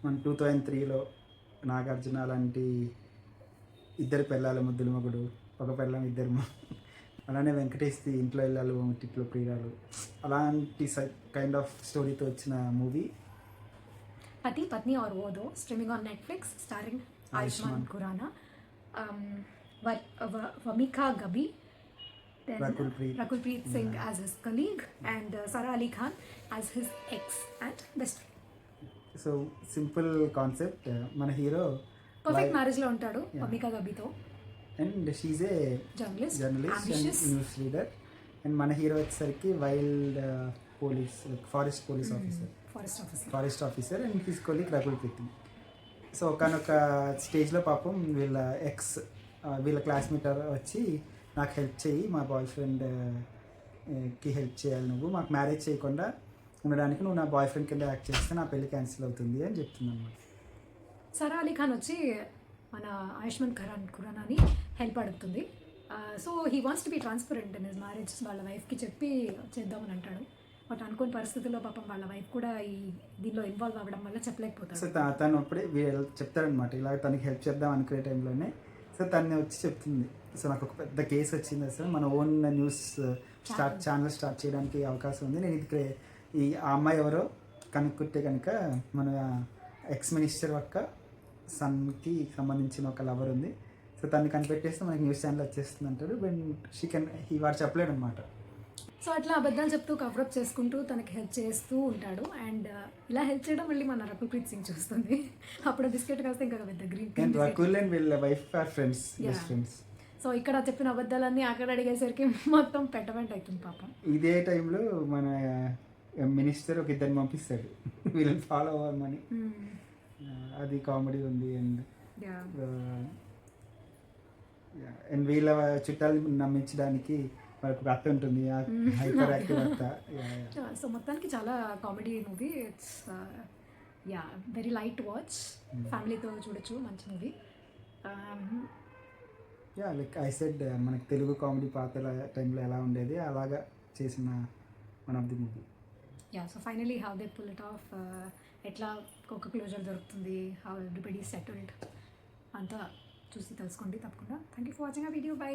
మన 2003లో నాగార్జున అలాంటి ఇద్దరు పెళ్ళాల ముద్దుల మొగుడు, ఒక పెళ్ళం ఇద్దరు అలానే వెంకటేష్ది ఇంట్లో ఇల్లాలు తిట్లో ప్రియురాలు, అలాంటి కైండ్ ఆఫ్ స్టోరీతో వచ్చిన మూవీ पति पत्नी और वो दो, streaming on Netflix, starring Ayushmann Khurrana, Wamiqa Gabbi, Rakulpreet Singh as his colleague, and Sara Ali Khan as his ex and best friend. So simple concept. మన హీరో పర్ఫెక్ట్ మ్యారేజ్ లో ఉంటాడు వమికా గబీతో, and she's a journalist and news reader. And మన hero వచ్చేసరికి wild police, like forest police officer, forest officer, and he's colleague Rakulpreet. So ఒకనొక స్టేజ్లో పాపం వీళ్ళ క్లాస్మేట్ వచ్చి నాకు హెల్ప్ చేయి, మా బాయ్ ఫ్రెండ్కి హెల్ప్ చేయాలి, నువ్వు మాకు మ్యారేజ్ చేయకుండా ఉండడానికి నువ్వు నా బాయ్ ఫ్రెండ్ కింద యాక్ట్ చేస్తే నా పెళ్లి క్యాన్సిల్ అవుతుంది అని చెప్తుంది అనమాట. సరా అలీ ఖాన్ వచ్చి మన ఆయుష్మాన్ ఖురానాని హెల్ప్ అడుగుతుంది. So he wants to be transparent in his marriage. వాళ్ళ వైఫ్కి చెప్పి చేద్దామని అంటాడు. బట్ అనుకోని పరిస్థితుల్లో పాపం వాళ్ళ వైఫ్ కూడా ఈ దీనిలో ఇన్వాల్వ్ అవ్వడం వల్ల చెప్పలేకపోతాడు. సో తను అప్పుడే చెప్తాడనమాట, ఇలా తనకి హెల్ప్ చేద్దాం అనుకునే టైంలోనే సో తను వచ్చి చెప్తుంది, సో నాకు ఒక పెద్ద కేసు వచ్చింది, అసలు మన ఓన్ న్యూస్ ఛానల్ స్టార్ట్ చేయడానికి అవకాశం ఉంది, నేను ఇది ఈ ఆ అమ్మాయి ఎవరో కనుక్కుంటే కనుక మన ఎక్స్ మినిస్టర్ యొక్క సన్కి సంబంధించిన ఒక లవర్ ఉంది, సో తను కనిపెట్టేస్తే మనకి న్యూస్ ఛానల్ వచ్చేస్తుంది అంటారు. వాడు చెప్పలేడు అనమాట. సో అట్లా అబద్ధాలు చెప్తూ కవరప్ చేసుకుంటూ తనకి హెల్ప్ చేస్తూ ఉంటాడు. అండ్ ఇలా హెల్ప్ చేయడం మళ్ళీ మన రకుల్ప్రీత్ సింగ్ చూస్తుంది. అప్పుడు బిస్కెట్ కాస్తే ఇంకా పెద్ద గ్రీన్ రకుల్ అండ్ వీళ్ళ wife or friends, best friends. So ఇక్కడ చెప్పిన అబద్ధాలన్నీ అక్కడ అడిగేసరికి మొత్తం పెట్టబెట్ట అవుతుంది పాపం. ఇదే టైంలో మన మినిస్టర్ ఒక ఇద్దరిని పంపిస్తాడు వీళ్ళని ఫాలో అవ్వమని. అది కామెడీ ఉంది. అండ్ వీళ్ళ చుట్టాలని నమ్మించడానికి వాళ్ళకి ఒక అత్త ఉంటుంది, హైపర్ యాక్టివ్ అత్త. సో మొత్తానికి చాలా comedy movie. It's very light watch, ఫ్యామిలీతో చూడొచ్చు, మంచి మూవీ. లైక్ ఐ సెడ్, మనకి తెలుగు కామెడీ పాత్ర టైంలో ఎలా ఉండేది అలాగా చేసిన one of the movie. So finally how they pull it off, ఎట్లా ఒక క్లోజర్ దొరుకుతుంది, హౌ ఎవ్రీబడి సెటిల్డ్ అంతా చూసి తెలుసుకోండి తప్పకుండా. థ్యాంక్ యూ ఫర్ వాచింగ్ ఆ వీడియో. బై.